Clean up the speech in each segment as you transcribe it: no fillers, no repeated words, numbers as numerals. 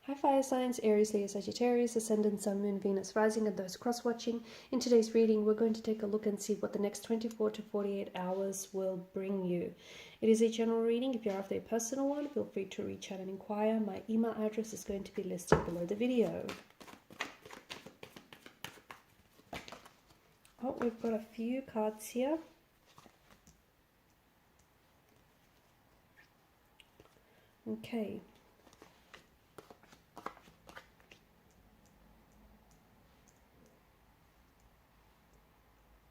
Hi fire signs, Aries, Leo, Sagittarius, Ascendant, Sun, Moon, Venus, Rising, and those cross-watching. In today's reading, we're going to take a look and see what the next 24 to 48 hours will bring you. It is a general reading. If you're after a personal one, feel free to reach out and inquire. My email address is going to be listed below the video. Oh, we've got a few cards here. Okay.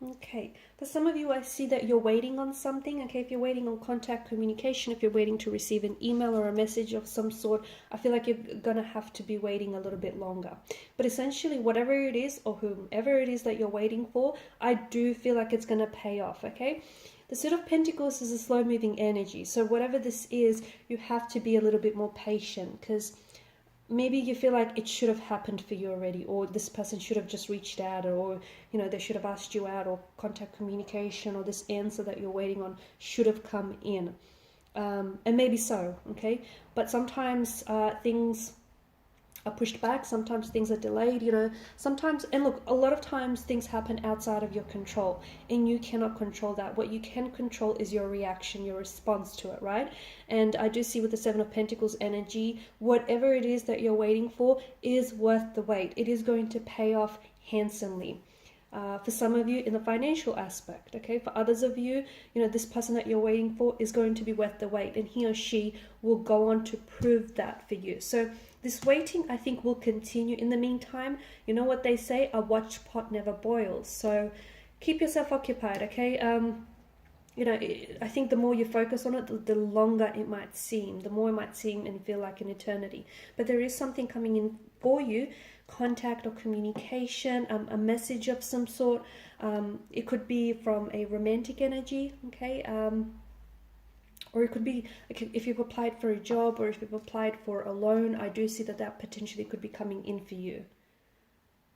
Okay, for some of you, I see that you're waiting on something. Okay, if you're waiting on contact communication, if you're waiting to receive an email or a message of some sort, I feel like you're gonna have to be waiting a little bit longer. But essentially, whatever it is or whomever it is that you're waiting for, I do feel like it's gonna pay off. Okay, the Suit of Pentacles is a slow-moving energy, so whatever this is, you have to be a little bit more patient, because maybe you feel like it should have happened for you already, or this person should have just reached out, or you know, they should have asked you out, or contact communication, or this answer that you're waiting on should have come in. And maybe so, okay, but sometimes things are pushed back, sometimes things are delayed, you know, sometimes, and look, a lot of times things happen outside of your control and you cannot control that. What you can control is your reaction, your response to it, right? And I do see with the Seven of Pentacles energy, whatever it is that you're waiting for is worth the wait. It is going to pay off handsomely. For some of you in the financial aspect, okay? For others of you, you know, this person that you're waiting for is going to be worth the wait, and he or she will go on to prove that for you. So this waiting, I think, will continue. In the meantime, you know what they say, a watched pot never boils. So keep yourself occupied, okay? You know, I think the more you focus on it, the longer it might seem, the more it might seem and feel like an eternity. But there is something coming in for you, contact or communication, a message of some sort. It could be from a romantic energy, okay? Or it could be, if you've applied for a job or if you've applied for a loan, I do see that that potentially could be coming in for you.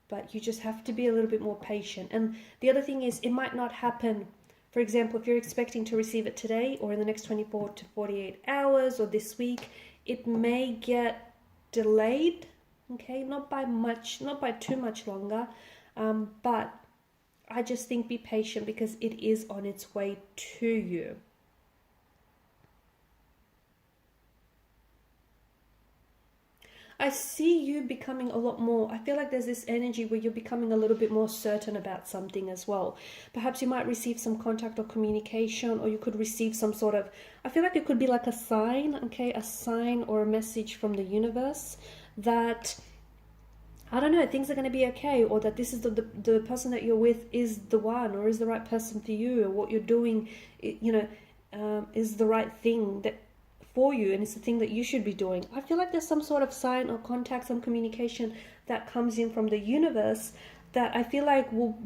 But you just have to be a little bit more patient. And the other thing is, it might not happen. For example, if you're expecting to receive it today or in the next 24 to 48 hours or this week, it may get delayed, okay? Not by much, not by too much longer, but I just think be patient because it is on its way to you. I see you becoming a lot more, I feel like there's this energy where you're becoming a little bit more certain about something as well. Perhaps you might receive some contact or communication, or you could receive some sort of, I feel like it could be like a sign, okay, a sign or a message from the universe that, I don't know, things are going to be okay, or that this is the person that you're with is the one, or is the right person for you, or what you're doing, you know, is the right thing that for you, and it's the thing that you should be doing. I feel like there's some sort of sign or contact, some communication that comes in from the universe that I feel like will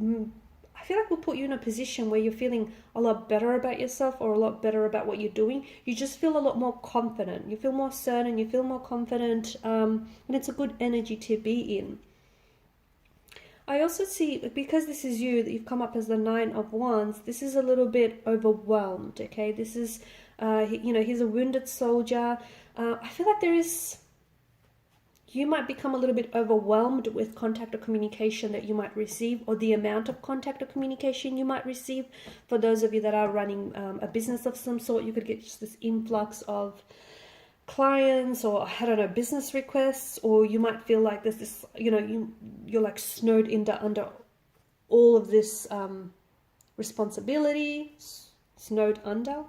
put you in a position where you're feeling a lot better about yourself, or a lot better about what you're doing. You just feel a lot more confident. You feel more certain. You feel more confident, and it's a good energy to be in. I also see, because this is you, that you've come up as the Nine of Wands, this is a little bit overwhelmed, okay? This is, you know, he's a wounded soldier. I feel like you might become a little bit overwhelmed with contact or communication that you might receive, or the amount of contact or communication you might receive. For those of you that are running a business of some sort, you could get just this influx of clients, or I don't know, business requests, or you might feel like there's this, you know, you're like snowed under all of this responsibility. Snowed under,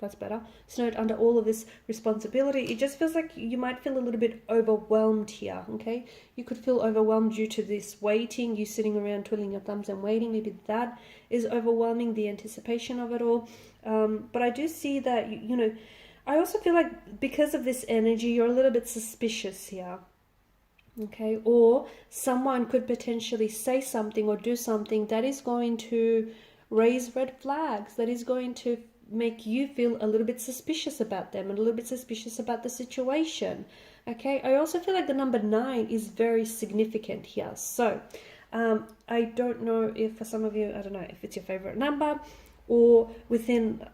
that's better. Snowed under all of this responsibility. It just feels like you might feel a little bit overwhelmed here, okay? You could feel overwhelmed due to this waiting, you sitting around twiddling your thumbs and waiting. Maybe that is overwhelming, the anticipation of it all. But I do see that, you know, I also feel like because of this energy, you're a little bit suspicious here, okay? Or someone could potentially say something or do something that is going to raise red flags, that is going to make you feel a little bit suspicious about them and a little bit suspicious about the situation, okay? I also feel like the number 9 is very significant here. So I don't know if for some of you, I don't know if it's your favorite number, or within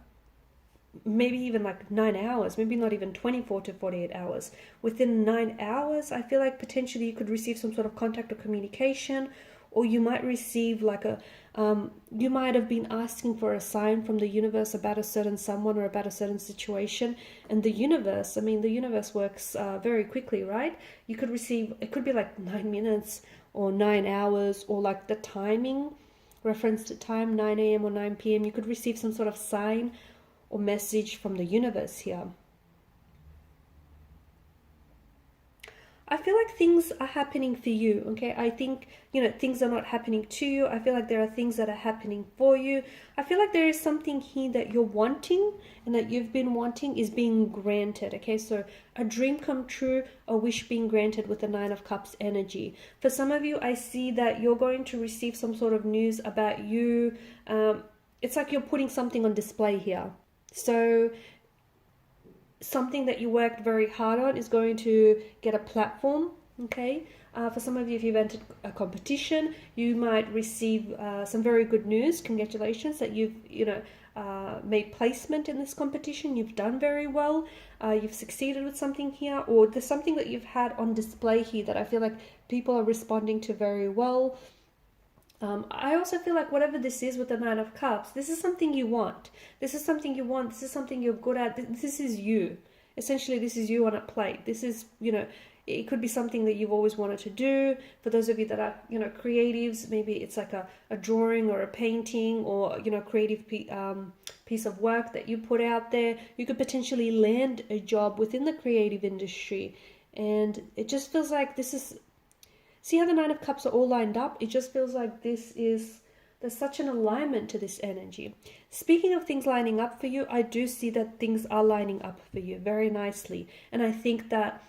maybe even like 9 hours, maybe not even 24 to 48 hours. Within 9 hours, I feel like potentially you could receive some sort of contact or communication, or you might receive like you might have been asking for a sign from the universe about a certain someone or about a certain situation. And the universe, I mean, the universe works very quickly, right? You could receive, it could be like 9 minutes or 9 hours, or like the timing, reference to time, 9 a.m. or 9 p.m. You could receive some sort of sign or message from the universe here. I feel like things are happening for you, okay? I think, things are not happening to you. I feel like there are things that are happening for you. I feel like there is something here that you're wanting and that you've been wanting is being granted, okay? So a dream come true, a wish being granted with the Nine of Cups energy. For some of you, I see that you're going to receive some sort of news about you. It's like you're putting something on display here. So something that you worked very hard on is going to get a platform, okay? For some of you, if you've entered a competition, you might receive some very good news. Congratulations that you've, made placement in this competition. You've done very well. You've succeeded with something here, or there's something that you've had on display here that I feel like people are responding to very well. I also feel like whatever this is with the Nine of Cups, this is something you want. This is something you want. This is something you're good at. This is you. Essentially, this is you on a plate. This is, it could be something that you've always wanted to do. For those of you that are, creatives, maybe it's like a drawing or a painting or, creative piece of work that you put out there. You could potentially land a job within the creative industry. And it just feels like this is... See how the Nine of Cups are all lined up? It just feels like there's such an alignment to this energy. Speaking of things lining up for you, I do see that things are lining up for you very nicely. And I think that,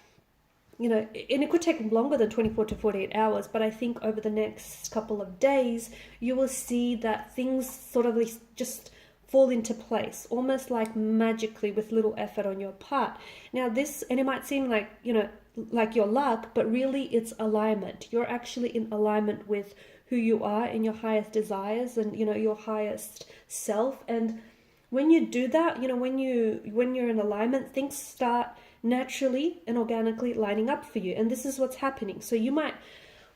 and it could take longer than 24 to 48 hours, but I think over the next couple of days, you will see that things sort of just fall into place, almost like magically with little effort on your part. Now this, and it might seem like, like your luck, but really it's alignment. You're actually in alignment with who you are and your highest desires and, your highest self. And when you do that, when you're in alignment, things start naturally and organically lining up for you. And this is what's happening. So you might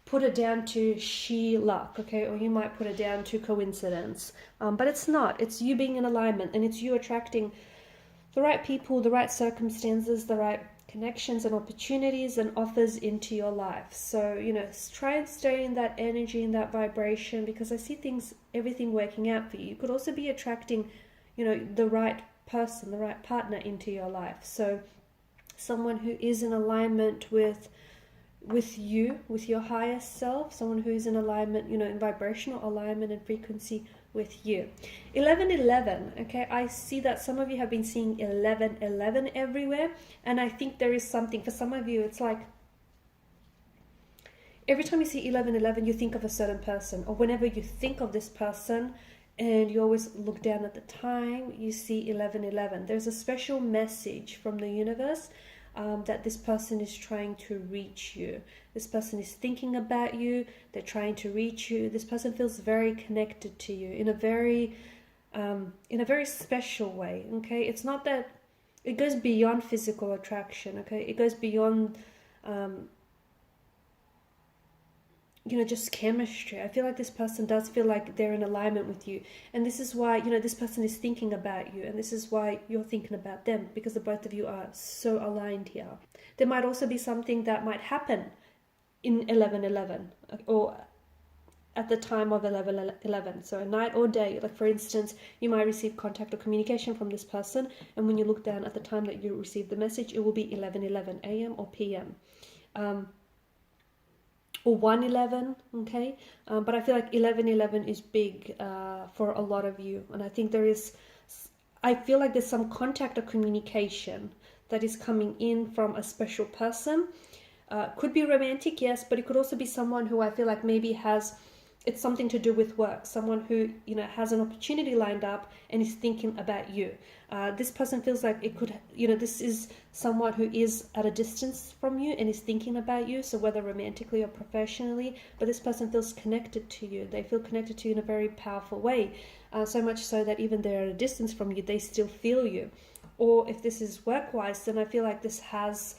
put it down to sheer luck, okay? Or you might put it down to coincidence. But it's not. It's you being in alignment, and it's you attracting the right people, the right circumstances, the right connections and opportunities and offers into your life. So, try and stay in that energy, in that vibration, because I see everything working out for you. You could also be attracting, the right person, the right partner into your life. So someone who is in alignment with you, with your highest self, someone who is in alignment, in vibrational alignment and frequency with you. 1111, okay? I see that some of you have been seeing 1111 everywhere, and I think there is something, for some of you, it's like every time you see 1111, you think of a certain person, or whenever you think of this person, and you always look down at the time, you see 1111. There's a special message from the universe that this person is trying to reach you. This person is thinking about you. They're trying to reach you. This person feels very connected to you in a very special way. Okay, it's not that it goes beyond physical attraction. Okay, it goes beyond just chemistry. I feel like this person does feel like they're in alignment with you. And this is why, this person is thinking about you. And this is why you're thinking about them, because the both of you are so aligned here. There might also be something that might happen in 1111 or at the time of 1111. So night or day. Like for instance, you might receive contact or communication from this person. And when you look down at the time that you receive the message, it will be 11:11 a.m. or p.m. Or 111, okay? But I feel like 1111 is big for a lot of you. And I think I feel like there's some contact or communication that is coming in from a special person. Could be romantic, yes, but it could also be someone who I feel like maybe it's something to do with work. Someone who, has an opportunity lined up and is thinking about you. This person feels like it could, this is someone who is at a distance from you and is thinking about you. So whether romantically or professionally, but this person feels connected to you. They feel connected to you in a very powerful way. so much so that even they're at a distance from you, they still feel you. Or if this is work-wise, then I feel like this has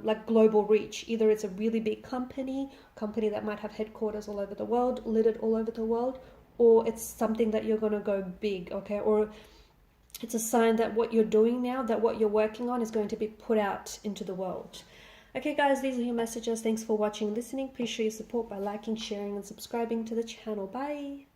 like global reach. Either it's a really big company that might have headquarters all over the world, littered all over the world, or it's something that you're going to go big, okay? Or it's a sign that what you're doing now, that what you're working on is going to be put out into the world. Okay guys, these are your messages. Thanks for watching and listening. Please show your support by liking, sharing and subscribing to the channel. Bye.